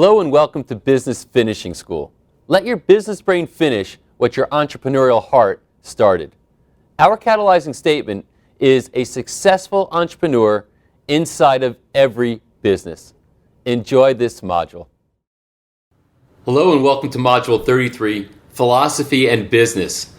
Hello and welcome to Business Finishing School. Let your business brain finish what your entrepreneurial heart started. Our catalyzing statement is a successful entrepreneur inside of every business. Enjoy this module. Hello and welcome to Module 33, Philosophy and Business.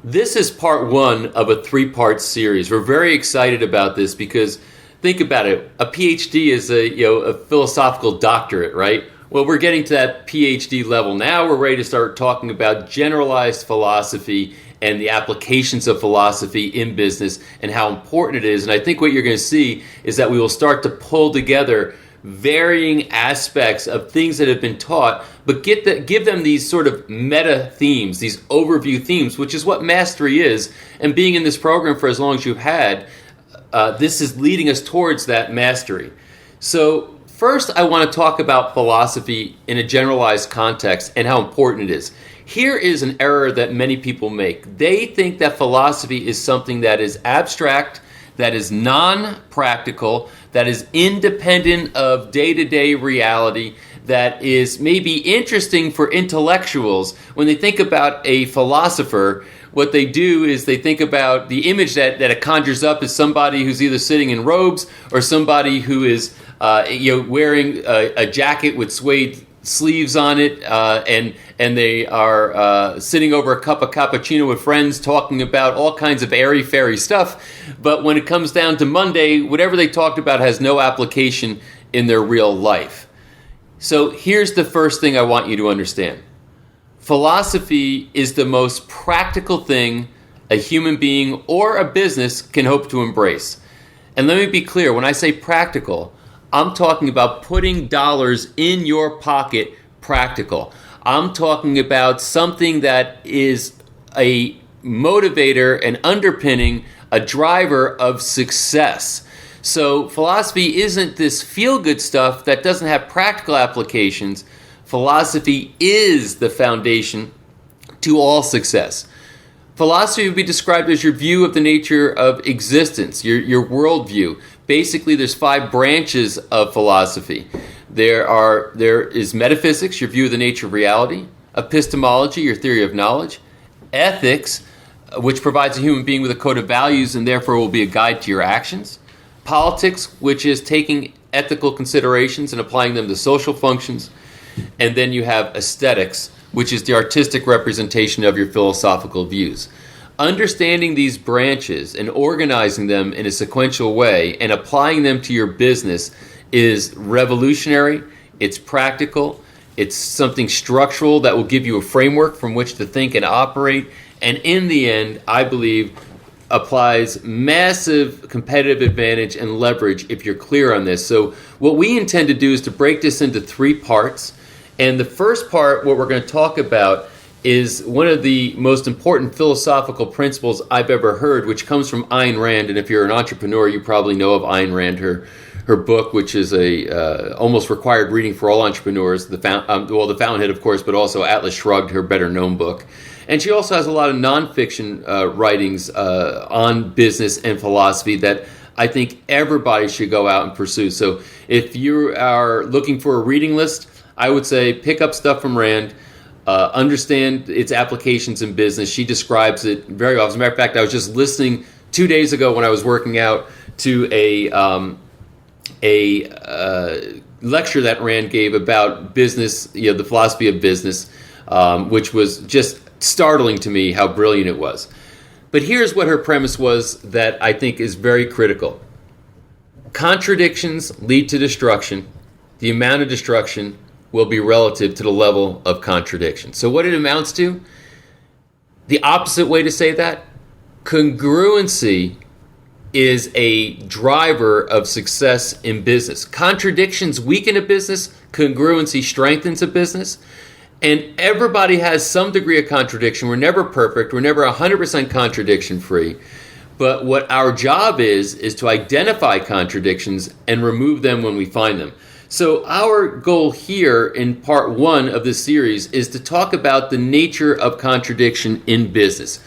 This is part one of a three-part series. We're very excited about this because think about it. A PhD is a philosophical doctorate, right? Well, we're getting to that PhD level now. We're ready to start talking about generalized philosophy and the applications of philosophy in business and how important it is. And I think what you're going to see is that we will start to pull together varying aspects of things that have been taught, but give them these sort of meta themes, these overview themes, which is what mastery is. And being in this program for as long as you've had, this is leading us towards that mastery. So first, I want to talk about philosophy in a generalized context and how important it is. Here is an error that many people make. They think that philosophy is something that is abstract, that is non-practical, that is independent of day-to-day reality, that is maybe interesting for intellectuals. When they think about a philosopher, what they do is they think about the image that it conjures up as somebody who's either sitting in robes or somebody who is wearing a jacket with suede sleeves on it, and they are sitting over a cup of cappuccino with friends talking about all kinds of airy-fairy stuff. But when it comes down to Monday, whatever they talked about has no application in their real life. So here's the first thing I want you to understand. Philosophy is the most practical thing a human being or a business can hope to embrace. And let me be clear, when I say practical, I'm talking about putting dollars in your pocket practical. I'm talking about something that is a motivator and underpinning, a driver of success. So philosophy isn't this feel-good stuff that doesn't have practical applications. Philosophy is the foundation to all success. Philosophy would be described as your view of the nature of existence, your worldview. Basically, there's 5 branches of philosophy. There is metaphysics, your view of the nature of reality; epistemology, your theory of knowledge; ethics, which provides a human being with a code of values and therefore will be a guide to your actions; politics, which is taking ethical considerations and applying them to social functions; and then you have aesthetics, which is the artistic representation of your philosophical views. Understanding these branches and organizing them in a sequential way and applying them to your business is revolutionary, it's practical, it's something structural that will give you a framework from which to think and operate, and in the end, I believe, applies massive competitive advantage and leverage if you're clear on this. So what we intend to do is to break this into 3 parts. And the first part, what we're going to talk about, is one of the most important philosophical principles I've ever heard, which comes from Ayn Rand. And if you're an entrepreneur, you probably know of Ayn Rand, her book, which is a almost required reading for all entrepreneurs. The Fountainhead, of course, but also Atlas Shrugged, her better-known book. And she also has a lot of nonfiction writings on business and philosophy that I think everybody should go out and pursue. So if you are looking for a reading list, I would say pick up stuff from Rand. Understand its applications in business. She describes it very well. As a matter of fact, I was just listening 2 days ago when I was working out to a lecture that Rand gave about business, the philosophy of business, which was just startling to me how brilliant it was. But here's what her premise was that I think is very critical. Contradictions lead to destruction. The amount of destruction will be relative to the level of contradiction. So what it amounts to, the opposite way to say that, congruency is a driver of success in business. Contradictions weaken a business, congruency strengthens a business, and everybody has some degree of contradiction. We're never perfect, we're never 100% contradiction free, but what our job is to identify contradictions and remove them when we find them. So our goal here in part 1 of this series is to talk about the nature of contradiction in business.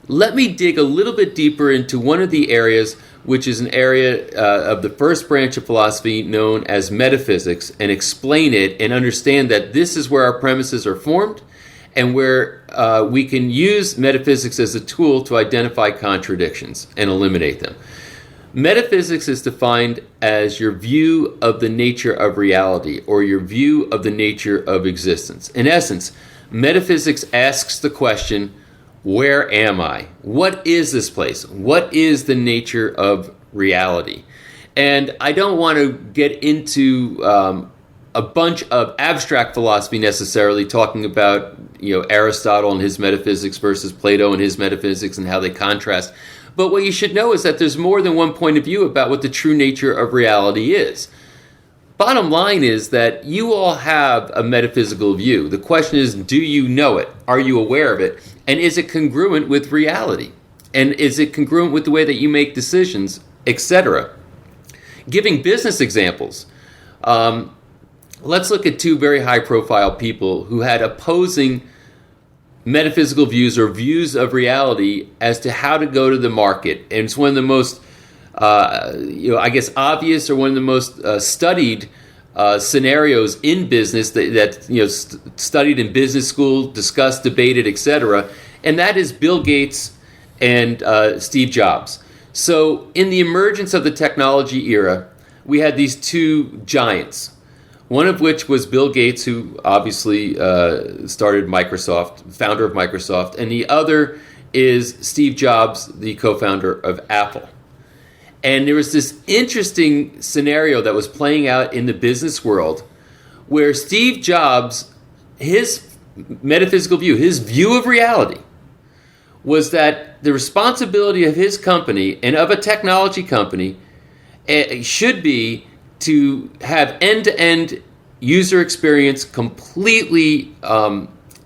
Let me dig a little bit deeper into one of the areas which is an area of the first branch of philosophy known as metaphysics, and explain it and understand that this is where our premises are formed and where we can use metaphysics as a tool to identify contradictions and eliminate them. Metaphysics is defined as your view of the nature of reality, or your view of the nature of existence. In essence, metaphysics asks the question, where am I? What is this place? What is the nature of reality? And I don't want to get into a bunch of abstract philosophy necessarily, talking about Aristotle and his metaphysics versus Plato and his metaphysics and how they contrast. But what you should know is that there's more than one point of view about what the true nature of reality is. Bottom line is that you all have a metaphysical view. The question is, do you know it? Are you aware of it? And is it congruent with reality? And is it congruent with the way that you make decisions, etc.? Giving business examples, let's look at two very high-profile people who had opposing metaphysical views or views of reality as to how to go to the market. And it's one of the most, obvious, or one of the most studied scenarios in business that studied in business school, discussed, debated, etc. And that is Bill Gates and Steve Jobs. So in the emergence of the technology era, we had these two giants. One of which was Bill Gates, who obviously started Microsoft, founder of Microsoft, and the other is Steve Jobs, the co-founder of Apple. And there was this interesting scenario that was playing out in the business world where Steve Jobs, his metaphysical view, his view of reality, was that the responsibility of his company and of a technology company should be to have end-to-end user experience completely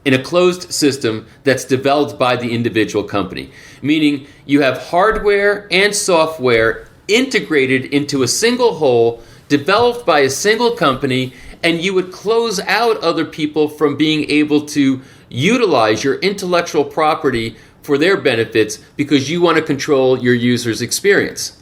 in a closed system that's developed by the individual company. Meaning you have hardware and software integrated into a single whole, developed by a single company, and you would close out other people from being able to utilize your intellectual property for their benefits because you want to control your user's experience.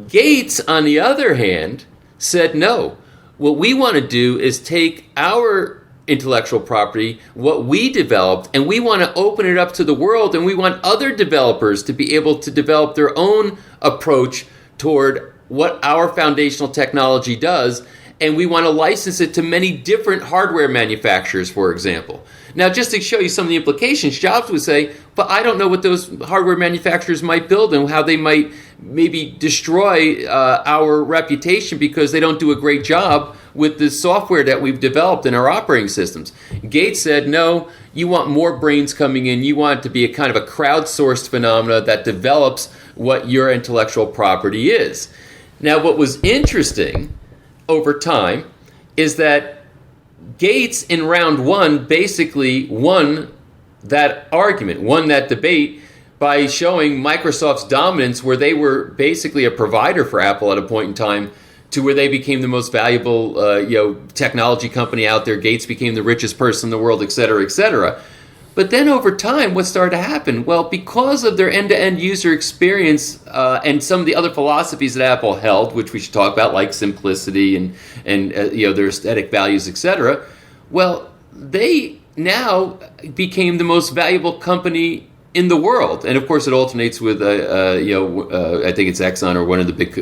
Gates, on the other hand, said no. What we want to do is take our intellectual property, what we developed, and we want to open it up to the world, and we want other developers to be able to develop their own approach toward what our foundational technology does, and we want to license it to many different hardware manufacturers, for example. Now, just to show you some of the implications, Jobs would say, but I don't know what those hardware manufacturers might build and how they might maybe destroy our reputation because they don't do a great job with the software that we've developed in our operating systems. Gates said, no, you want more brains coming in. You want it to be a kind of a crowdsourced phenomena that develops what your intellectual property is. Now, what was interesting over time is that Gates in round one basically won that argument, won that debate by showing Microsoft's dominance, where they were basically a provider for Apple at a point in time, to where they became the most valuable technology company out there. Gates became the richest person in the world, et cetera, et cetera. But then over time, what started to happen? Well, because of their end-to-end user experience and some of the other philosophies that Apple held, which we should talk about, like simplicity and their aesthetic values, etc. Well, they now became the most valuable company in the world, and of course, it alternates with I think it's Exxon or one of the big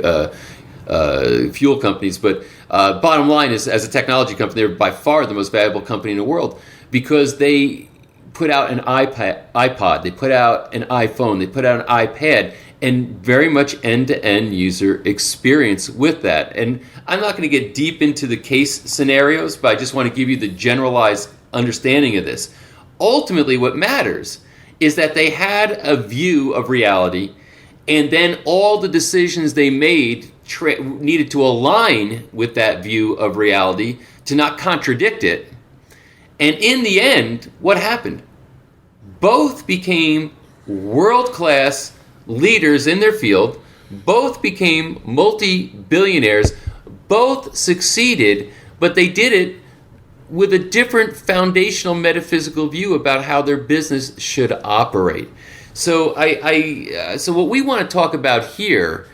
fuel companies. But bottom line is, as a technology company, they're by far the most valuable company in the world because they put out an iPod, they put out an iPhone, they put out an iPad, and very much end-to-end user experience with that. And I'm not going to get deep into the case scenarios, but I just want to give you the generalized understanding of this. Ultimately, what matters is that they had a view of reality, and then all the decisions they made needed to align with that view of reality to not contradict it. And in the end, what happened? Both became world-class leaders in their field. Both became multi-billionaires. Both succeeded, but they did it with a different foundational metaphysical view about how their business should operate. So so what we want to talk about here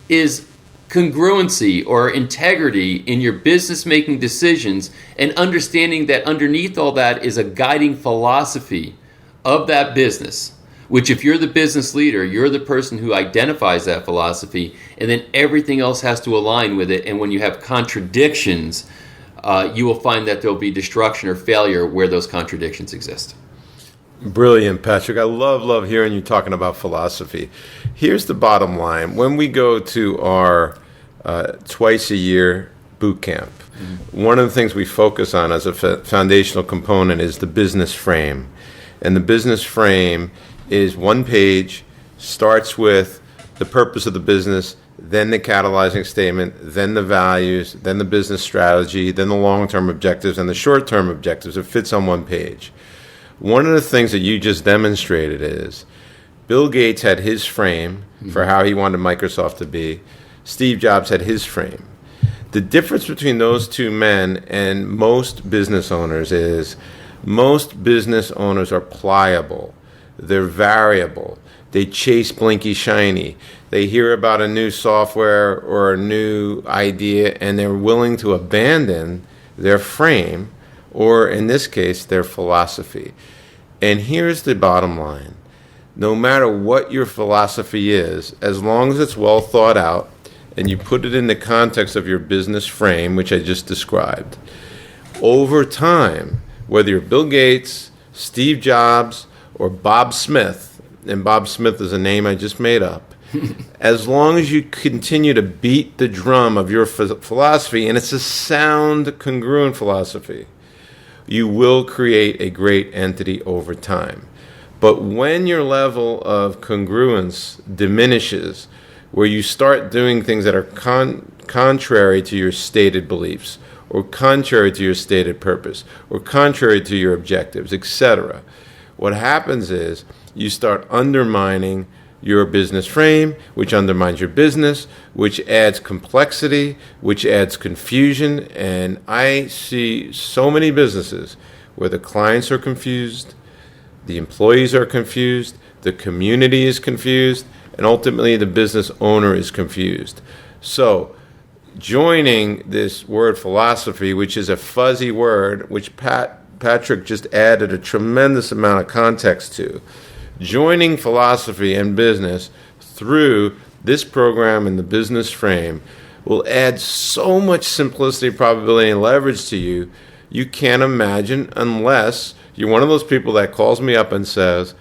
is congruency or integrity in your business making decisions, and understanding that underneath all that is a guiding philosophy of that business, which if you're the business leader, you're the person who identifies that philosophy, and then everything else has to align with it. And when you have contradictions, you will find that there'll be destruction or failure where those contradictions exist. Brilliant, Patrick. I love hearing you talking about philosophy. Here's the bottom line. When we go to our twice a year boot camp, one of the things we focus on as a foundational component is the business frame. And the business frame is one page, starts with the purpose of the business, then the catalyzing statement, then the values, then the business strategy, then the long-term objectives, and the short-term objectives. It fits on one page. One of the things that you just demonstrated is Bill Gates had his frame for how he wanted Microsoft to be. Steve Jobs had his frame. The difference between those two men and most business owners is most business owners are pliable. They're variable. They chase blinky shiny. They hear about a new software or a new idea, and they're willing to abandon their frame, or in this case, their philosophy. And here's the bottom line. No matter what your philosophy is, as long as it's well thought out and you put it in the context of your business frame, which I just described, over time, whether you're Bill Gates, Steve Jobs, or Bob Smith, and Bob Smith is a name I just made up, as long as you continue to beat the drum of your philosophy, and it's a sound, congruent philosophy, you will create a great entity over time. But when your level of congruence diminishes, where you start doing things that are contrary to your stated beliefs, or contrary to your stated purpose, or contrary to your objectives, etc., what happens is you start undermining your business frame, which undermines your business, which adds complexity, which adds confusion. And I see so many businesses where the clients are confused, the employees are confused, the community is confused, and ultimately the business owner is confused. So joining this word philosophy, which is a fuzzy word, which Patrick just added a tremendous amount of context to, joining philosophy and business through this program and the business frame will add so much simplicity, probability, and leverage to you, you can't imagine, unless you're one of those people that calls me up and says,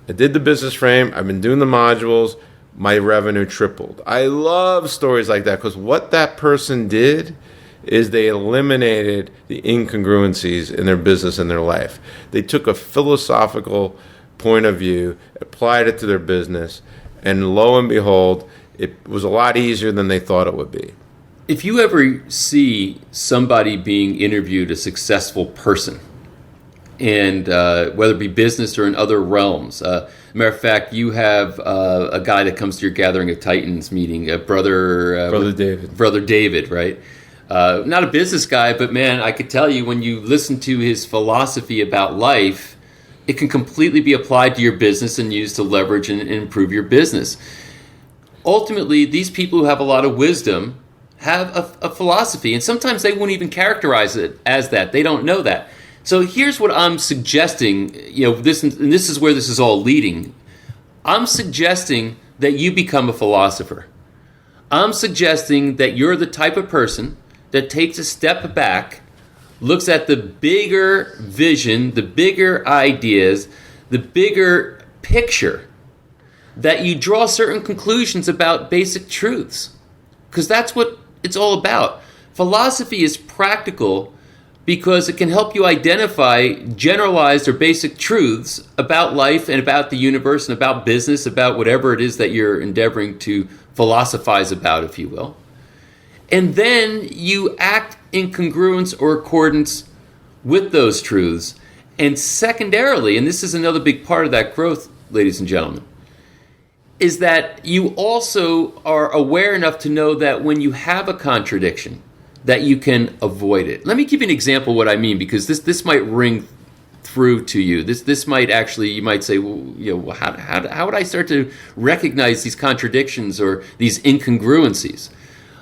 I did the business frame, I've been doing the modules, my revenue tripled. I love stories like that, because what that person did is they eliminated the incongruencies in their business and their life. They took a philosophical point of view, applied it to their business, and lo and behold, it was a lot easier than they thought it would be. If you ever see somebody being interviewed, a successful person, and whether it be business or in other realms, matter of fact, you have a guy that comes to your Gathering of Titans meeting, Brother David, right? Not a business guy, but man, I could tell you when you listen to his philosophy about life, it can completely be applied to your business and used to leverage and improve your business. Ultimately, these people who have a lot of wisdom have a philosophy, and sometimes they won't even characterize it as that. They don't know that. So here's what I'm suggesting, this is where this is all leading. I'm suggesting that you become a philosopher. I'm suggesting that you're the type of person that takes a step back, looks at the bigger vision, the bigger ideas, the bigger picture, that you draw certain conclusions about basic truths. Because that's what it's all about. Philosophy is practical because it can help you identify generalized or basic truths about life and about the universe and about business, about whatever it is that you're endeavoring to philosophize about, if you will. And then you act in congruence or accordance with those truths. And secondarily, and this is another big part of that growth, ladies and gentlemen, is that you also are aware enough to know that when you have a contradiction, that you can avoid it. Let me give you an example of what I mean, because this might ring through to you. This might actually, you might say, well, how would I start to recognize these contradictions or these incongruencies?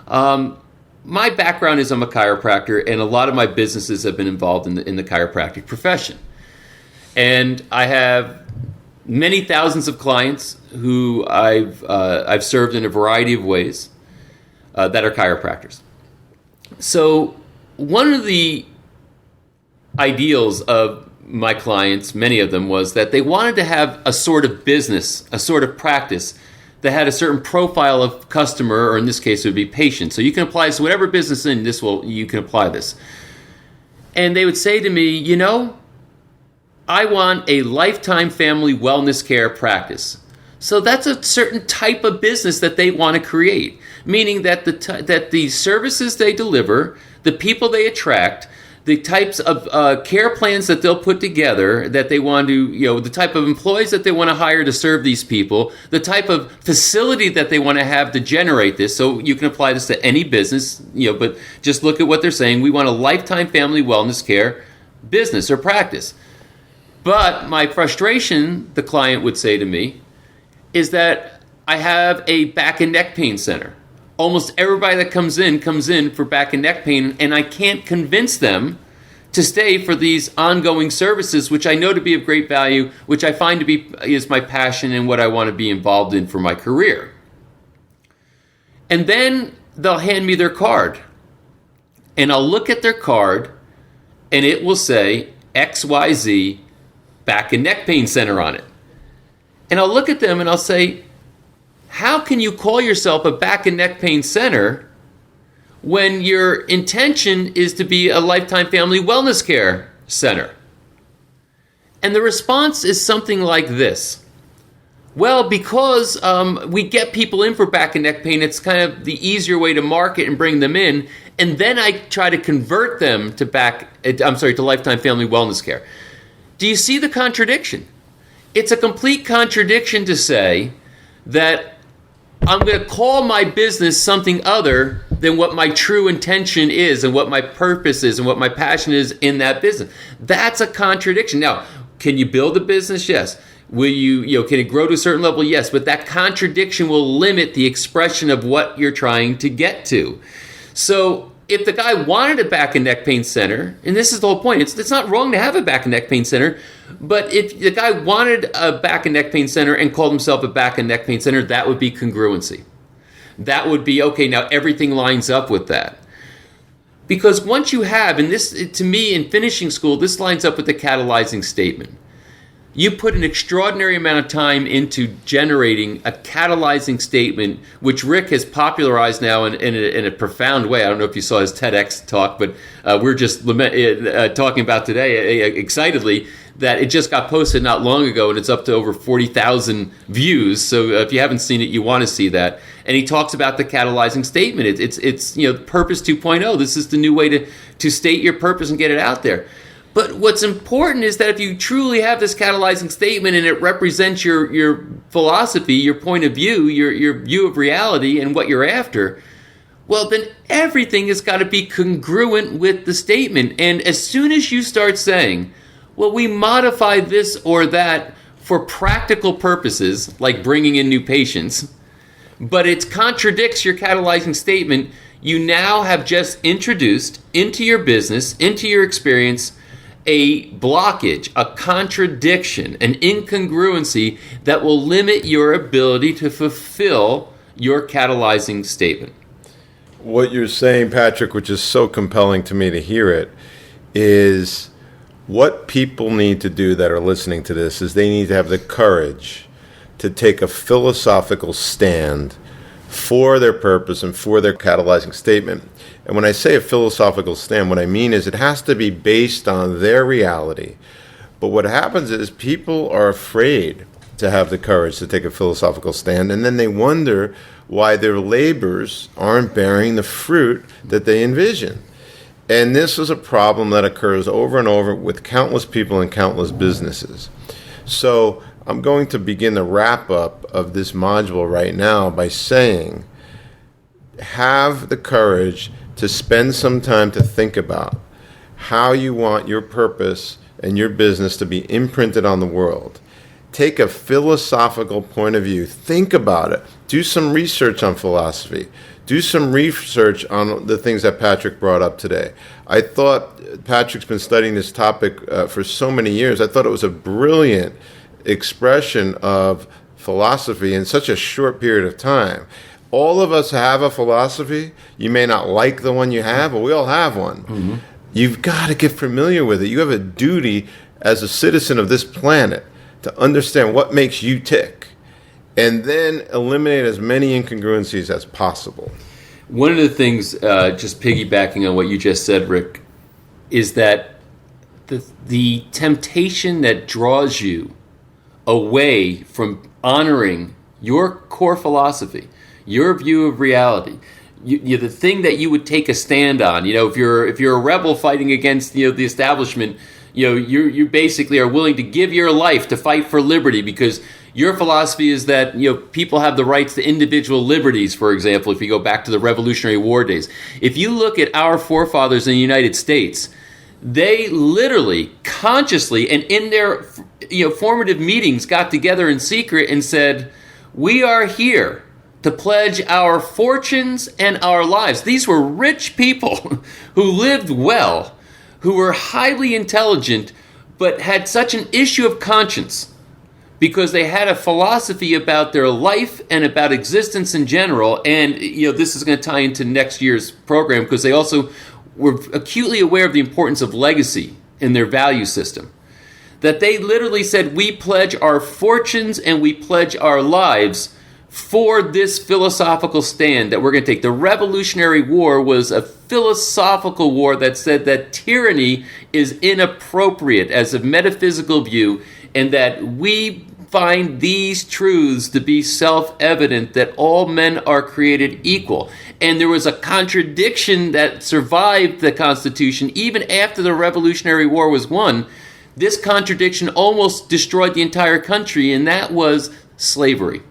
My background is I'm a chiropractor, and a lot of my businesses have been involved in the chiropractic profession. And I have many thousands of clients who I've served in a variety of ways that are chiropractors. So one of the ideals of my clients, many of them, was that they wanted to have a sort of business, a sort of practice that had a certain profile of customer, or in this case it would be patient. So you can apply this to whatever business you can apply this. And they would say to me, I want a lifetime family wellness care practice. So that's a certain type of business that they want to create, meaning that the services they deliver, the people they attract, the types of care plans that they'll put together, that they want to, the type of employees that they want to hire to serve these people, the type of facility that they want to have to generate this. So you can apply this to any business, but just look at what they're saying. We want a lifetime family wellness care business or practice. But my frustration, the client would say to me, is that I have a back and neck pain center. Almost everybody that comes in for back and neck pain, and I can't convince them to stay for these ongoing services, which I know to be of great value, which I find to be is my passion and what I want to be involved in for my career. And then they'll hand me their card, and I'll look at their card, and it will say XYZ Back and Neck Pain Center on it. And I'll look at them and I'll say, how can you call yourself a back and neck pain center when your intention is to be a lifetime family wellness care center? And the response is something like this. Well, because we get people in for back and neck pain, it's kind of the easier way to market and bring them in. And then I try to convert them to lifetime family wellness care. Do you see the contradiction? It's a complete contradiction to say that I'm going to call my business something other than what my true intention is and what my purpose is and what my passion is in that business. That's a contradiction. Now, can you build a business? Yes. Will can it grow to a certain level? Yes. But that contradiction will limit the expression of what you're trying to get to. So if the guy wanted a back and neck pain center, and this is the whole point, it's not wrong to have a back and neck pain center, but if the guy wanted a back and neck pain center and called himself a back and neck pain center, that would be congruency. That would be, okay, now everything lines up with that. Because once you have, and this, to me, in finishing school, this lines up with the catalyzing statement. You put an extraordinary amount of time into generating a catalyzing statement, which Rick has popularized now in a profound way. I don't know if you saw his TEDx talk, but we're just talking about today excitedly that it just got posted not long ago, and it's up to over 40,000 views. So if you haven't seen it, you want to see that. And he talks about the catalyzing statement. It's Purpose 2.0. This is the new way to state your purpose and get it out there. But what's important is that if you truly have this catalyzing statement and it represents your philosophy, your point of view, your view of reality and what you're after, well, then everything has got to be congruent with the statement. And as soon as you start saying, well, we modify this or that for practical purposes, like bringing in new patients, but it contradicts your catalyzing statement, you now have just introduced into your business, into your experience, a blockage, a contradiction, an incongruency that will limit your ability to fulfill your catalyzing statement. What you're saying, Patrick, which is so compelling to me to hear it, is what people need to do that are listening to this is they need to have the courage to take a philosophical stand for their purpose and for their catalyzing statement. And when I say a philosophical stand, what I mean is it has to be based on their reality. But what happens is people are afraid to have the courage to take a philosophical stand, and then they wonder why their labors aren't bearing the fruit that they envision. And this is a problem that occurs over and over with countless people and countless businesses. So I'm going to begin the wrap up of this module right now by saying, have the courage to spend some time to think about how you want your purpose and your business to be imprinted on the world, take a philosophical point of view. Think about it. Do some research on philosophy. Do some research on the things that Patrick brought up today. I thought Patrick's been studying this topic for so many years. I thought it was a brilliant expression of philosophy in such a short period of time. All of us have a philosophy. You may not like the one you have, but we all have one. Mm-hmm. You've got to get familiar with it. You have a duty as a citizen of this planet to understand what makes you tick, and then eliminate as many incongruencies as possible. One of the things, just piggybacking on what you just said, Rick, is that the temptation that draws you away from honoring your core philosophy, your view of reality, the thing that you would take a stand on. If you're a rebel fighting against the establishment, you basically are willing to give your life to fight for liberty because your philosophy is that people have the rights to individual liberties. For example, if you go back to the Revolutionary War days, if you look at our forefathers in the United States, they literally, consciously, and in their formative meetings got together in secret and said, "We are here to pledge our fortunes and our lives." These were rich people who lived well, who were highly intelligent, but had such an issue of conscience because they had a philosophy about their life and about existence in general. And this is going to tie into next year's program because they also were acutely aware of the importance of legacy in their value system. That they literally said, "We pledge our fortunes and we pledge our lives for this philosophical stand that we're going to take." The Revolutionary War was a philosophical war that said that tyranny is inappropriate as a metaphysical view, and that we find these truths to be self-evident, that all men are created equal. And there was a contradiction that survived the Constitution even after the Revolutionary War was won. This contradiction almost destroyed the entire country, and that was slavery.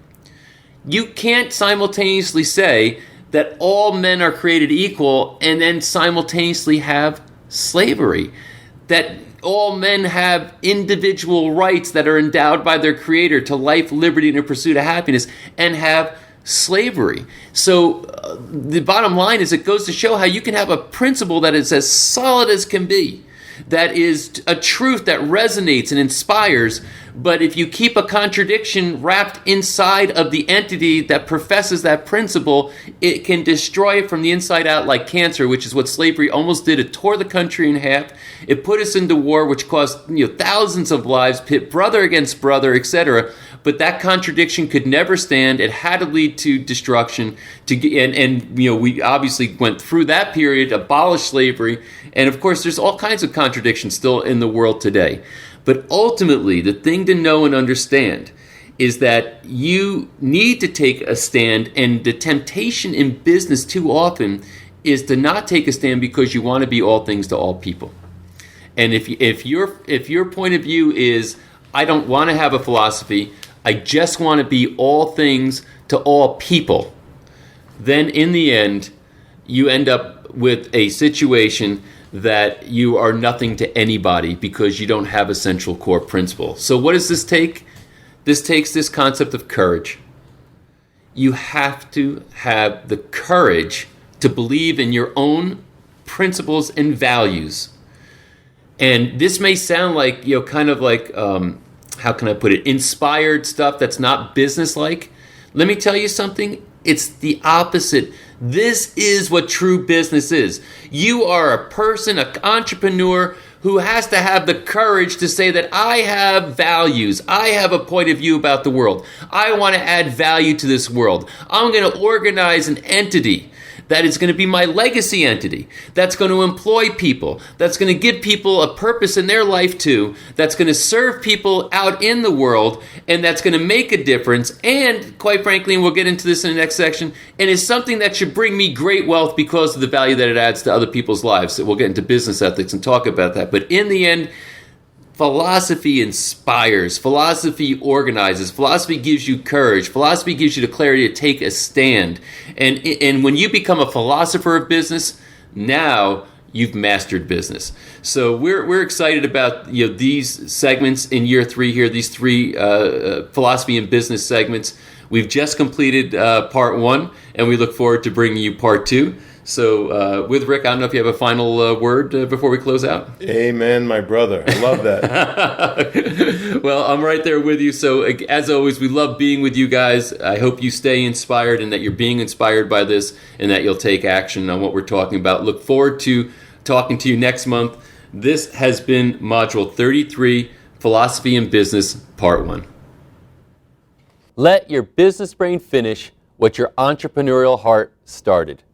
You can't simultaneously say that all men are created equal and then simultaneously have slavery. That all men have individual rights that are endowed by their creator to life, liberty, and the pursuit of happiness, and have slavery. So the bottom line is it goes to show how you can have a principle that is as solid as can be, that is a truth that resonates and inspires, but if you keep a contradiction wrapped inside of the entity that professes that principle, it can destroy it from the inside out like cancer, which is what slavery almost did. It tore the country in half. It put us into war, which cost thousands of lives, pit brother against brother, etc. But that contradiction could never stand. It had to lead to destruction. We obviously went through that period, abolished slavery, and of course there's all kinds of contradictions still in the world today. But ultimately, the thing to know and understand is that you need to take a stand, and the temptation in business too often is to not take a stand because you want to be all things to all people. And if your point of view is, I don't want to have a philosophy, I just want to be all things to all people, then in the end, you end up with a situation that you are nothing to anybody because you don't have a central core principle. So what does this take? This takes this concept of courage. You have to have the courage to believe in your own principles and values. And this may sound like, kind of like, how can I put it, inspired stuff that's not business-like. Let me tell you something. It's the opposite. This is what true business is. You are a person, an entrepreneur, who has to have the courage to say that I have values. I have a point of view about the world. I want to add value to this world. I'm going to organize an entity that is going to be my legacy entity, that's going to employ people, that's going to give people a purpose in their life too, that's going to serve people out in the world, and that's going to make a difference, and quite frankly, and we'll get into this in the next section, and is something that should bring me great wealth because of the value that it adds to other people's lives. So we'll get into business ethics and talk about that. But in the end, philosophy inspires, philosophy organizes, philosophy gives you courage, philosophy gives you the clarity to take a stand. And when you become a philosopher of business, now you've mastered business. So we're excited about these segments in year 3 here, these 3 philosophy and business segments. We've just completed part 1, and we look forward to bringing you part 2. So with Rick, I don't know if you have a final word before we close out. Amen, my brother. I love that. Well, I'm right there with you. So as always, we love being with you guys. I hope you stay inspired and that you're being inspired by this and that you'll take action on what we're talking about. Look forward to talking to you next month. This has been Module 33, Philosophy and Business, Part 1. Let your business brain finish what your entrepreneurial heart started.